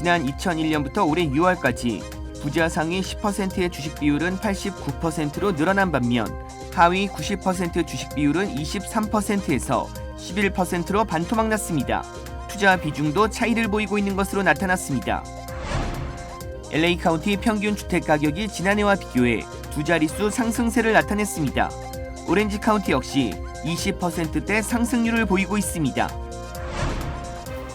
지난 2001년부터 올해 6월까지 부자 상위 10%의 주식 비율은 89%로 늘어난 반면 하위 90% 주식 비율은 23%에서 11%로 반토막 났습니다. 투자 비중도 차이를 보이고 있는 것으로 나타났습니다. LA 카운티 평균 주택 가격이 지난해와 비교해 두 자릿수 상승세를 나타냈습니다. 오렌지 카운티 역시 20%대 상승률을 보이고 있습니다.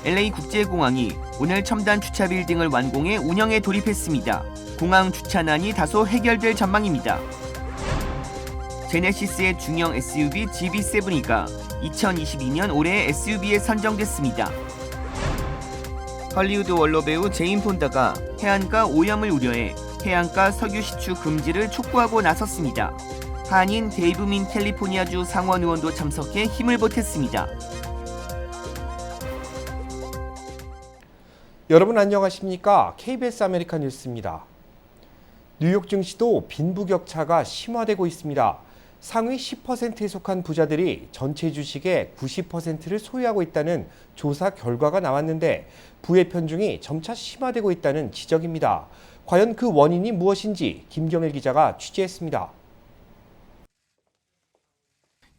LA 국제공항이 오늘 첨단 주차 빌딩을 완공해 운영에 돌입했습니다. 공항 주차난이 다소 해결될 전망입니다. 제네시스의 중형 SUV GV70가 2022년 올해의 SUV에 선정됐습니다. 헐리우드 원로 배우 제인 폰다가 해안가 오염을 우려해 해안가 석유 시추 금지를 촉구하고 나섰습니다. 한인 데이브민 캘리포니아주 상원 의원도 참석해 힘을 보탰습니다. 여러분 안녕하십니까? KBS 아메리카 뉴스입니다. 뉴욕 증시도 빈부격차가 심화되고 있습니다. 상위 10%에 속한 부자들이 전체 주식의 90%를 소유하고 있다는 조사 결과가 나왔는데 부의 편중이 점차 심화되고 있다는 지적입니다. 과연 그 원인이 무엇인지 김경일 기자가 취재했습니다.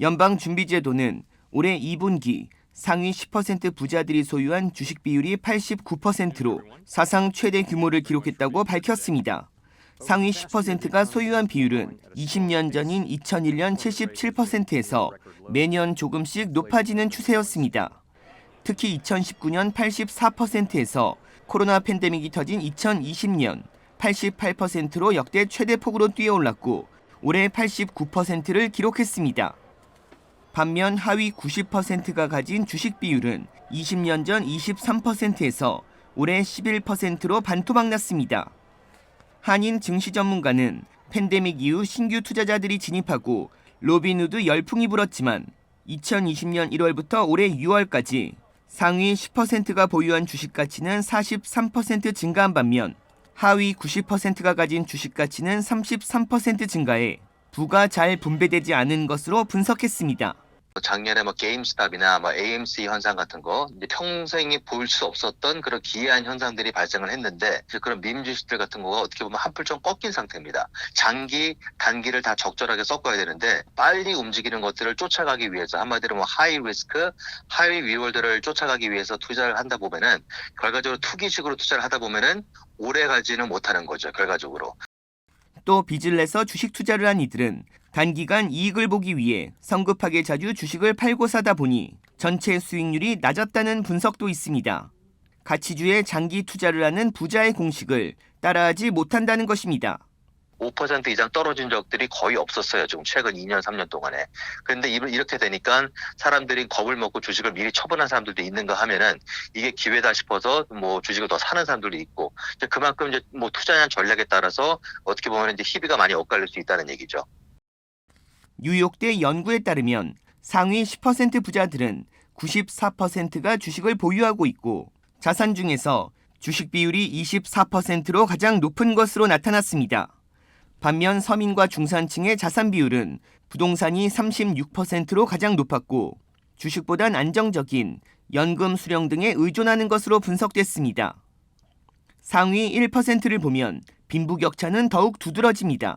연방준비제도는 올해 2분기 상위 10% 부자들이 소유한 주식 비율이 89%로 사상 최대 규모를 기록했다고 밝혔습니다. 상위 10%가 소유한 비율은 20년 전인 2001년 77%에서 매년 조금씩 높아지는 추세였습니다. 특히 2019년 84%에서 코로나 팬데믹이 터진 2020년 88%로 역대 최대폭으로 뛰어올랐고 올해 89%를 기록했습니다. 반면 하위 90%가 가진 주식 비율은 20년 전 23%에서 올해 11%로 반토막 났습니다. 한인 증시 전문가는 팬데믹 이후 신규 투자자들이 진입하고 로빈후드 열풍이 불었지만 2020년 1월부터 올해 6월까지 상위 10%가 보유한 주식 가치는 43% 증가한 반면 하위 90%가 가진 주식 가치는 33% 증가해 부가 잘 분배되지 않은 것으로 분석했습니다. 작년에 게임스탑이나 AMC 현상 같은 거 이제 평생에 볼 수 없었던 그런 기이한 현상들이 발생을 했는데 그런 밈 주식들 같은 거가 어떻게 보면 한풀 좀 꺾인 상태입니다. 장기, 단기를 다 적절하게 섞어야 되는데 빨리 움직이는 것들을 쫓아가기 위해서 한마디로 하이 리스크, 하이 리월드를 쫓아가기 위해서 투자를 한다 보면은 결과적으로 투기식으로 투자를 하다 보면은 오래 가지는 못하는 거죠. 결과적으로. 또 빚을 내서 주식 투자를 한 이들은 단기간 이익을 보기 위해 성급하게 자주 주식을 팔고 사다 보니 전체 수익률이 낮았다는 분석도 있습니다. 가치주에 장기 투자를 하는 부자의 공식을 따라하지 못한다는 것입니다. 5% 이상 떨어진 적들이 거의 없었어요. 지금 최근 2년, 3년 동안에. 그런데 이렇게 되니까 사람들이 겁을 먹고 주식을 미리 처분한 사람들도 있는가 하면은 이게 기회다 싶어서 주식을 더 사는 사람들도 있고 그만큼 투자한 전략에 따라서 어떻게 보면 이제 희비가 많이 엇갈릴 수 있다는 얘기죠. 뉴욕대 연구에 따르면 상위 10% 부자들은 94%가 주식을 보유하고 있고 자산 중에서 주식 비율이 24%로 가장 높은 것으로 나타났습니다. 반면 서민과 중산층의 자산 비율은 부동산이 36%로 가장 높았고 주식보단 안정적인 연금 수령 등에 의존하는 것으로 분석됐습니다. 상위 1%를 보면 빈부격차는 더욱 두드러집니다.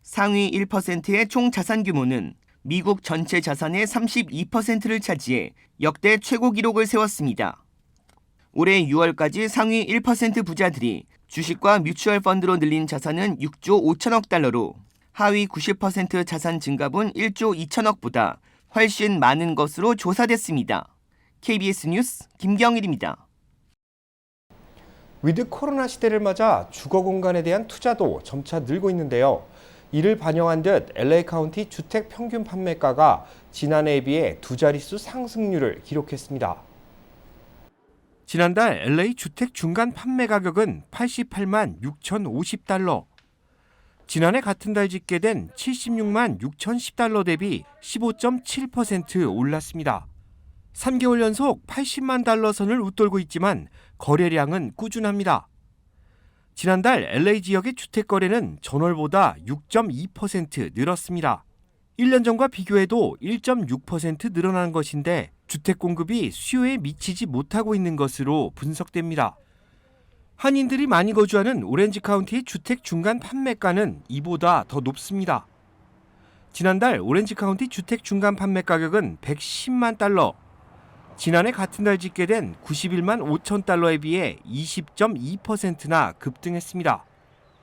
상위 1%의 총 자산 규모는 미국 전체 자산의 32%를 차지해 역대 최고 기록을 세웠습니다. 올해 6월까지 상위 1% 부자들이 주식과 뮤추얼 펀드로 늘린 자산은 6조 5천억 달러로 하위 90% 자산 증가분 1조 2천억보다 훨씬 많은 것으로 조사됐습니다. KBS 뉴스 김경일입니다. 위드 코로나 시대를 맞아 주거 공간에 대한 투자도 점차 늘고 있는데요. 이를 반영한 듯 LA 카운티 주택 평균 판매가가 지난해에 비해 두 자릿수 상승률을 기록했습니다. 지난달 LA 주택 중간 판매 가격은 88만 6,050달러. 지난해 같은 달 집계된 76만 6,010달러 대비 15.7% 올랐습니다. 3개월 연속 80만 달러 선을 웃돌고 있지만 거래량은 꾸준합니다. 지난달 LA 지역의 주택 거래는 전월보다 6.2% 늘었습니다. 1년 전과 비교해도 1.6% 늘어난 것인데 주택 공급이 수요에 미치지 못하고 있는 것으로 분석됩니다. 한인들이 많이 거주하는 오렌지 카운티의 주택 중간 판매가는 이보다 더 높습니다. 지난달 오렌지 카운티 주택 중간 판매 가격은 110만 달러, 지난해 같은 달 집계된 91만 5천 달러에 비해 20.2%나 급등했습니다.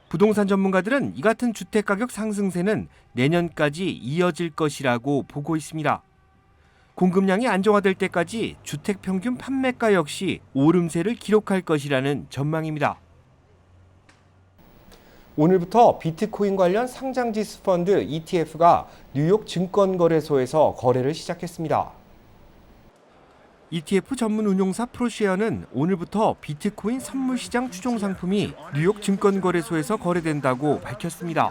부동산 전문가들은 이 같은 주택 가격 상승세는 내년까지 이어질 것이라고 보고 있습니다. 공급량이 안정화될 때까지 주택 평균 판매가 역시 오름세를 기록할 것이라는 전망입니다. 오늘부터 비트코인 관련 상장지수 펀드 ETF가 뉴욕 증권거래소에서 거래를 시작했습니다. ETF 전문 운용사 프로시어는 오늘부터 비트코인 선물 시장 추종 상품이 뉴욕 증권거래소에서 거래된다고 밝혔습니다.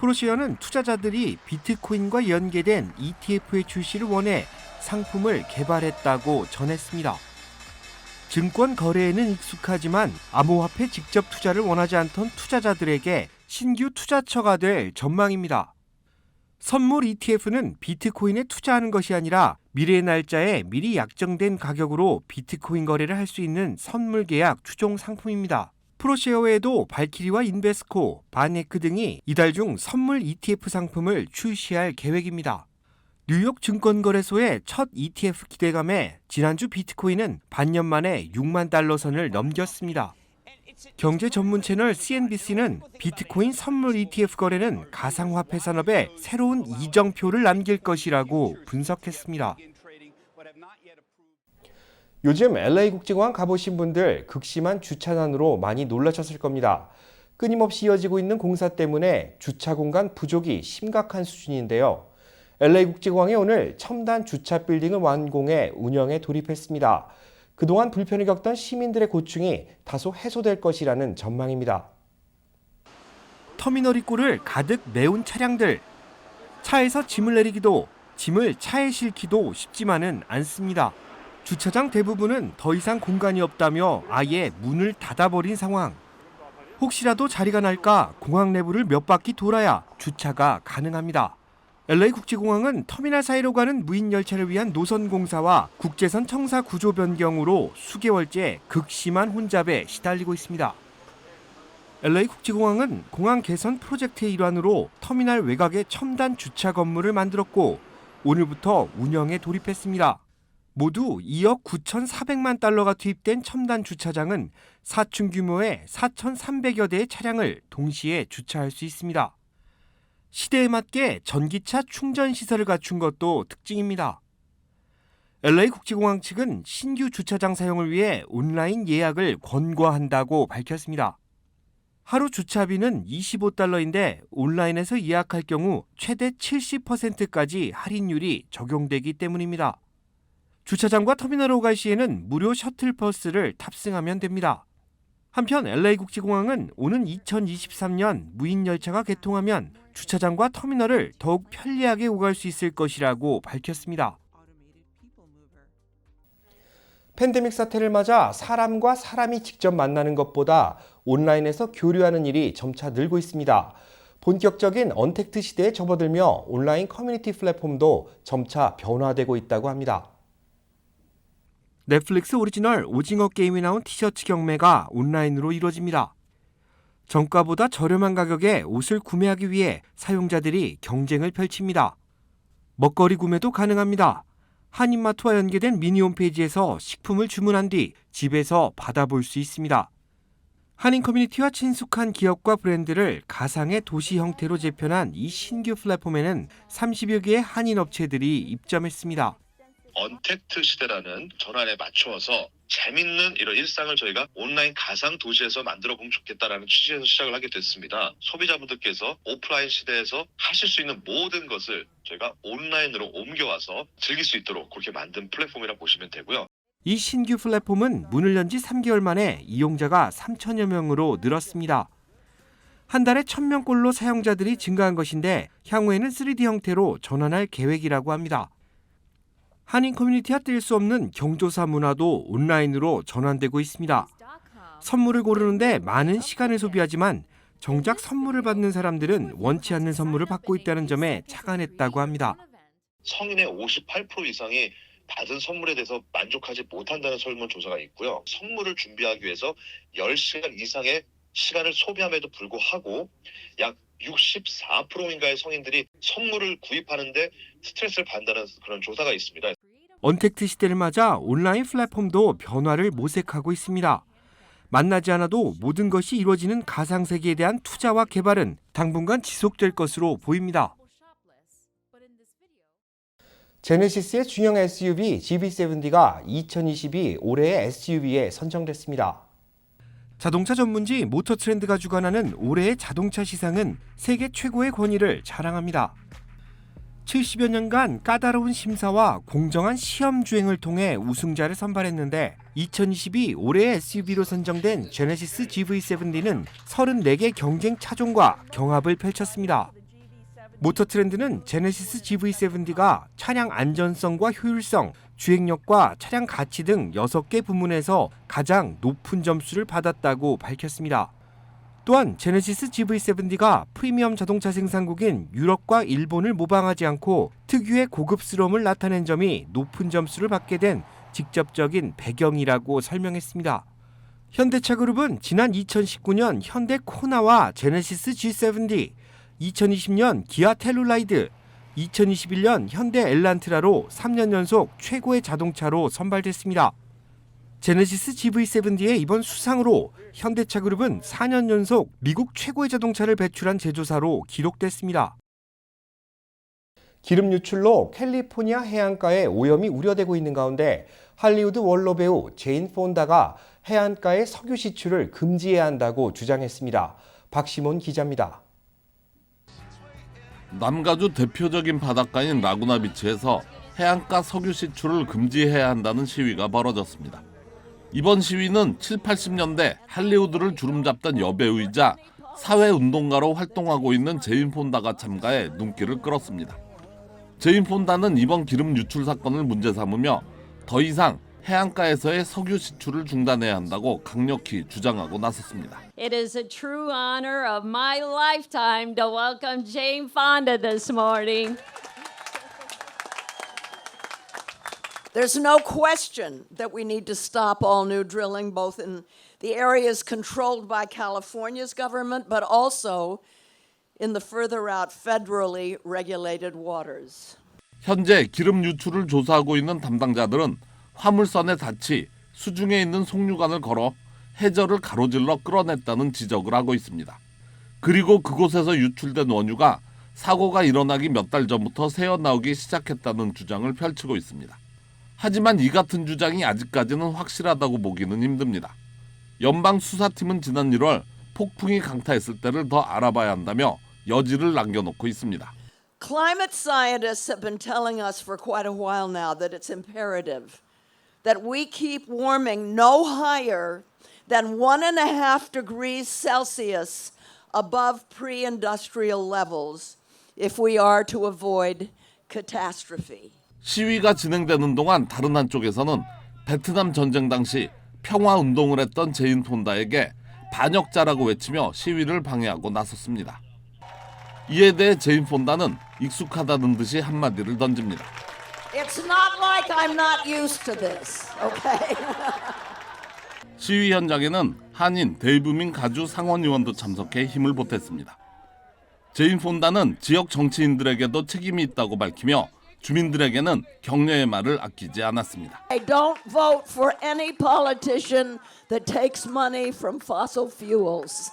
프로시어는 투자자들이 비트코인과 연계된 ETF의 출시를 원해 상품을 개발했다고 전했습니다. 증권 거래에는 익숙하지만 암호화폐 직접 투자를 원하지 않던 투자자들에게 신규 투자처가 될 전망입니다. 선물 ETF는 비트코인에 투자하는 것이 아니라 미래의 날짜에 미리 약정된 가격으로 비트코인 거래를 할 수 있는 선물 계약 추종 상품입니다. 프로시어 외에도 발키리와 인베스코, 바네크 등이 이달 중 선물 ETF 상품을 출시할 계획입니다. 뉴욕 증권거래소의 첫 ETF 기대감에 지난주 비트코인은 반년 만에 6만 달러 선을 넘겼습니다. 경제 전문 채널 CNBC는 비트코인 선물 ETF 거래는 가상화폐 산업에 새로운 이정표를 남길 것이라고 분석했습니다. 요즘 LA 국제공항 가보신 분들 극심한 주차난으로 많이 놀라셨을 겁니다. 끊임없이 이어지고 있는 공사 때문에 주차 공간 부족이 심각한 수준인데요. LA 국제공항이 오늘 첨단 주차 빌딩을 완공해 운영에 돌입했습니다. 그동안 불편을 겪던 시민들의 고충이 다소 해소될 것이라는 전망입니다. 터미널 입구를 가득 메운 차량들. 차에서 짐을 내리기도, 짐을 차에 싣기도 쉽지만은 않습니다. 주차장 대부분은 더 이상 공간이 없다며 아예 문을 닫아버린 상황. 혹시라도 자리가 날까 공항 내부를 몇 바퀴 돌아야 주차가 가능합니다. LA 국제공항은 터미널 사이로 가는 무인 열차를 위한 노선 공사와 국제선 청사 구조 변경으로 수개월째 극심한 혼잡에 시달리고 있습니다. LA 국제공항은 공항 개선 프로젝트의 일환으로 터미널 외곽에 첨단 주차 건물을 만들었고 오늘부터 운영에 돌입했습니다. 모두 2억 9,400만 달러가 투입된 첨단 주차장은 4층 규모의 4,300여 대의 차량을 동시에 주차할 수 있습니다. 시대에 맞게 전기차 충전 시설을 갖춘 것도 특징입니다. LA 국제공항 측은 신규 주차장 사용을 위해 온라인 예약을 권고한다고 밝혔습니다. 하루 주차비는 $25인데 온라인에서 예약할 경우 최대 70%까지 할인율이 적용되기 때문입니다. 주차장과 터미널 오갈 시에는 무료 셔틀버스를 탑승하면 됩니다. 한편 LA 국제공항은 오는 2023년 무인 열차가 개통하면 주차장과 터미널을 더욱 편리하게 오갈 수 있을 것이라고 밝혔습니다. 팬데믹 사태를 맞아 사람과 사람이 직접 만나는 것보다 온라인에서 교류하는 일이 점차 늘고 있습니다. 본격적인 언택트 시대에 접어들며 온라인 커뮤니티 플랫폼도 점차 변화되고 있다고 합니다. 넷플릭스 오리지널 오징어 게임이 나온 티셔츠 경매가 온라인으로 이루어집니다. 정가보다 저렴한 가격에 옷을 구매하기 위해 사용자들이 경쟁을 펼칩니다. 먹거리 구매도 가능합니다. 한인마트와 연계된 미니 홈페이지에서 식품을 주문한 뒤 집에서 받아볼 수 있습니다. 한인 커뮤니티와 친숙한 기업과 브랜드를 가상의 도시 형태로 재편한 이 신규 플랫폼에는 30여 개의 한인 업체들이 입점했습니다. 언택트 시대라는 전환에 맞추어서 재밌는 이런 일상을 저희가 온라인 가상 도시에서 만들어 보면 좋겠다라는 취지에서 시작을 하게 됐습니다. 소비자분들께서 오프라인 시대에서 하실 수 있는 모든 것을 저희가 온라인으로 옮겨와서 즐길 수 있도록 그렇게 만든 플랫폼이라고 보시면 되고요. 이 신규 플랫폼은 문을 연 지 3개월 만에 이용자가 3천여 명으로 늘었습니다. 한 달에 1,000명꼴로 사용자들이 증가한 것인데 향후에는 3D 형태로 전환할 계획이라고 합니다. 한인 커뮤니티와 뗄 수 없는 경조사 문화도 온라인으로 전환되고 있습니다. 선물을 고르는데 많은 시간을 소비하지만 정작 선물을 받는 사람들은 원치 않는 선물을 받고 있다는 점에 착안했다고 합니다. 성인의 58% 이상이 받은 선물에 대해서 만족하지 못한다는 설문조사가 있고요. 선물을 준비하기 위해서 10시간 이상의 시간을 소비함에도 불구하고 약 64%인가의 성인들이 선물을 구입하는데 스트레스를 받는다는 그런 조사가 있습니다. 언택트 시대를 맞아 온라인 플랫폼도 변화를 모색하고 있습니다. 만나지 않아도 모든 것이 이루어지는 가상세계에 대한 투자와 개발은 당분간 지속될 것으로 보입니다. 제네시스의 중형 SUV GV70가 2022 올해의 SUV에 선정됐습니다. 자동차 전문지 모터트렌드가 주관하는 올해의 자동차 시상은 세계 최고의 권위를 자랑합니다. 70여 년간 까다로운 심사와 공정한 시험 주행을 통해 우승자를 선발했는데 2022 올해의 SUV로 선정된 제네시스 GV70는 34개 경쟁 차종과 경합을 펼쳤습니다. 모터트렌드는 제네시스 GV70가 차량 안전성과 효율성, 주행력과 차량 가치 등 6개 부문에서 가장 높은 점수를 받았다고 밝혔습니다. 또한 제네시스 GV70가 프리미엄 자동차 생산국인 유럽과 일본을 모방하지 않고 특유의 고급스러움을 나타낸 점이 높은 점수를 받게 된 직접적인 배경이라고 설명했습니다. 현대차 그룹은 지난 2019년 현대 코나와 제네시스 G70, 2020년 기아 텔루라이드, 2021년 현대 엘란트라로 3년 연속 최고의 자동차로 선발됐습니다. 제네시스 GV70의 이번 수상으로 현대차 그룹은 4년 연속 미국 최고의 자동차를 배출한 제조사로 기록됐습니다. 기름 유출로 캘리포니아 해안가에 오염이 우려되고 있는 가운데 할리우드 원로 배우 제인 폰다가 해안가의 석유 시출을 금지해야 한다고 주장했습니다. 박시몬 기자입니다. 남가주 대표적인 바닷가인 라구나 비치에서 해안가 석유 시출을 금지해야 한다는 시위가 벌어졌습니다. 이번 시위는 7, 80년대 할리우드를 주름잡던 여배우이자 사회운동가로 활동하고 있는 제인 폰다가 참가해 눈길을 끌었습니다. 제인 폰다는 이번 기름 유출 사건을 문제 삼으며 더 이상 해안가에서의 석유 시출을 중단해야 한다고 강력히 주장하고 나섰습니다. It is a true honor of my lifetime to welcome Jane Fonda this morning. There's no question that we need to stop all new drilling, both in the areas controlled by California's government, but also in the further out federally regulated waters. 현재 기름 유출을 조사하고 있는 담당자들은 화물선에 닿지 수중에 있는 송유관을 걸어 해저를 가로질러 끌어냈다는 지적을 하고 있습니다. 그리고 그곳에서 유출된 원유가 사고가 일어나기 몇 달 전부터 새어나오기 시작했다는 주장을 펼치고 있습니다. 하지만 이 같은 주장이 아직까지는 확실하다고 보기는 힘듭니다. 연방수사팀은 지난 1월 폭풍이 강타했을 때를 더 알아봐야 한다며 여지를 남겨놓고 있습니다. Climate scientists have been telling us for quite a while now that it's imperative that we keep warming no higher than 1.5 degrees Celsius above pre-industrial levels if we are to avoid catastrophe. 시위가 진행되는 동안 다른 한쪽에서는 베트남 전쟁 당시 평화운동을 했던 제인 폰다에게 반역자라고 외치며 시위를 방해하고 나섰습니다. 이에 대해 제인 폰다는 익숙하다는 듯이 한마디를 던집니다. It's not like I'm not used to this, okay? 시위 현장에는 한인 데이브민 가주 상원의원도 참석해 힘을 보탰습니다. 제인 폰다는 지역 정치인들에게도 책임이 있다고 밝히며 주민들에게는 격려의 말을 아끼지 않았습니다. I don't vote for any politician that takes money from fossil fuels.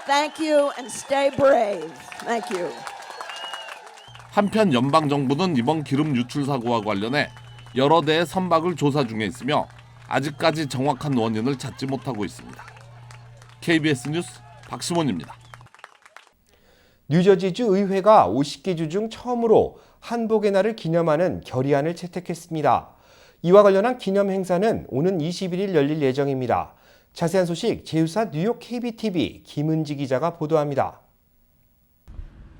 Thank you and stay brave. Thank you. 한편 연방정부는 이번 기름 유출 사고와 관련해 여러 대의 선박을 조사 중에 있으며 아직까지 정확한 원인을 찾지 못하고 있습니다. KBS 뉴스 박시몬입니다. 뉴저지주 의회가 50개 주 중 처음으로 한복의 날을 기념하는 결의안을 채택했습니다. 이와 관련한 기념 행사는 오는 21일 열릴 예정입니다. 자세한 소식 제휴사 뉴욕 KBTV 김은지 기자가 보도합니다.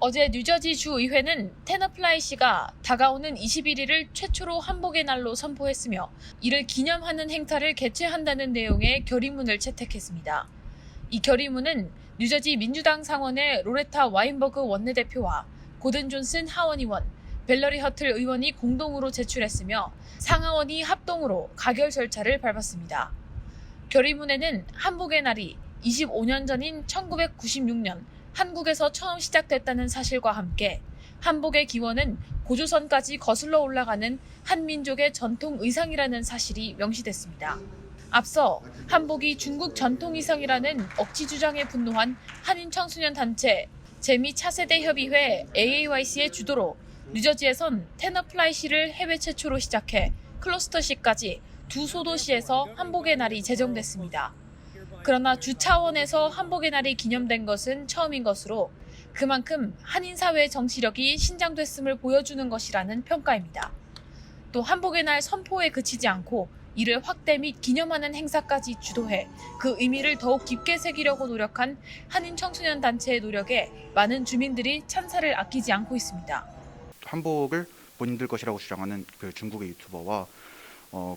어제 뉴저지 주의회는 테너플라이시가 다가오는 21일을 최초로 한복의 날로 선포했으며 이를 기념하는 행사를 개최한다는 내용의 결의문을 채택했습니다. 이 결의문은 뉴저지 민주당 상원의 로레타 와인버그 원내대표와 고든 존슨 하원의원, 벨러리 허틀 의원이 공동으로 제출했으며 상하원이 합동으로 가결 절차를 밟았습니다. 결의문에는 한복의 날이 25년 전인 1996년 한국에서 처음 시작됐다는 사실과 함께 한복의 기원은 고조선까지 거슬러 올라가는 한민족의 전통 의상이라는 사실이 명시됐습니다. 앞서 한복이 중국 전통 의상이라는 억지 주장에 분노한 한인 청소년 단체 재미 차세대 협의회 AAYC의 주도로 뉴저지에선 테너플라이시를 해외 최초로 시작해 클러스터시까지 두 소도시에서 한복의 날이 제정됐습니다. 그러나 주 차원에서 한복의 날이 기념된 것은 처음인 것으로 그만큼 한인 사회의 정치력이 신장됐음을 보여주는 것이라는 평가입니다. 또 한복의 날 선포에 그치지 않고 이를 확대 및 기념하는 행사까지 주도해 그 의미를 더욱 깊게 새기려고 노력한 한인 청소년 단체의 노력에 많은 주민들이 찬사를 아끼지 않고 있습니다. 한복을 본인들 것이라고 주장하는 그 중국의 유튜버와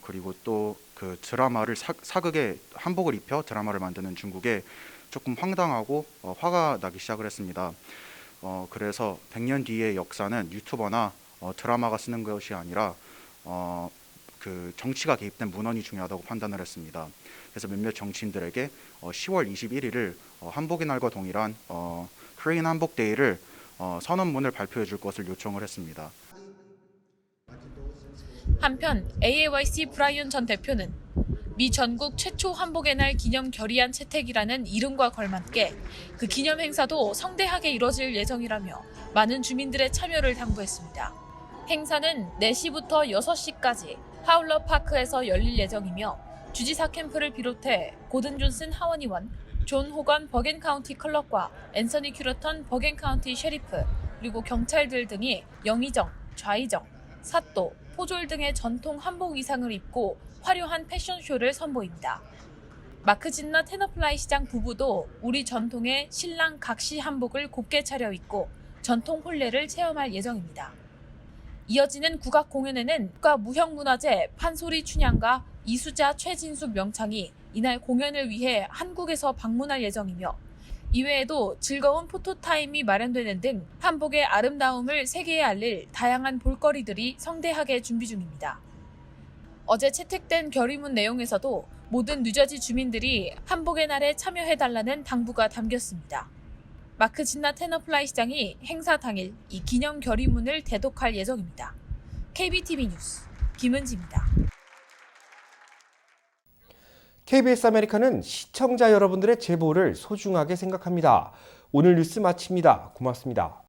그리고 또 그 드라마를 사극에 한복을 입혀 드라마를 만드는 중국에 조금 황당하고 화가 나기 시작을 했습니다. 그래서 100년 뒤의 역사는 유튜버나 드라마가 쓰는 것이 아니라 그 정치가 개입된 문헌이 중요하다고 판단을 했습니다. 그래서 몇몇 정치인들에게 10월 21일을 한복의 날과 동일한 코리안 한복 데이를 선언문을 발표해 줄 것을 요청을 했습니다. 한편 AAYC 브라이언 전 대표는 미 전국 최초 한복의 날 기념 결의안 채택이라는 이름과 걸맞게 그 기념 행사도 성대하게 이뤄질 예정이라며 많은 주민들의 참여를 당부했습니다. 행사는 4시부터 6시까지 하울러 파크에서 열릴 예정이며 주지사 캠프를 비롯해 고든 존슨 하원 의원, 존 호건 버겐 카운티 클럭과 앤서니 큐러턴 버겐 카운티 셰리프, 그리고 경찰들 등이 영의정, 좌의정, 사또, 포졸 등의 전통 한복 의상을 입고 화려한 패션쇼를 선보입니다. 마크 진나 테너플라이 시장 부부도 우리 전통의 신랑 각시 한복을 곱게 차려입고 전통 혼례를 체험할 예정입니다. 이어지는 국악 공연에는 국가무형문화재 판소리 춘향가 이수자 최진숙 명창이 이날 공연을 위해 한국에서 방문할 예정이며 이외에도 즐거운 포토타임이 마련되는 등 한복의 아름다움을 세계에 알릴 다양한 볼거리들이 성대하게 준비 중입니다. 어제 채택된 결의문 내용에서도 모든 뉴저지 주민들이 한복의 날에 참여해달라는 당부가 담겼습니다. 마크 진나 테너플라이 시장이 행사 당일 이 기념 결의문을 대독할 예정입니다. KBTV 뉴스 김은지입니다. KBS 아메리카는 시청자 여러분들의 제보를 소중하게 생각합니다. 오늘 뉴스 마칩니다. 고맙습니다.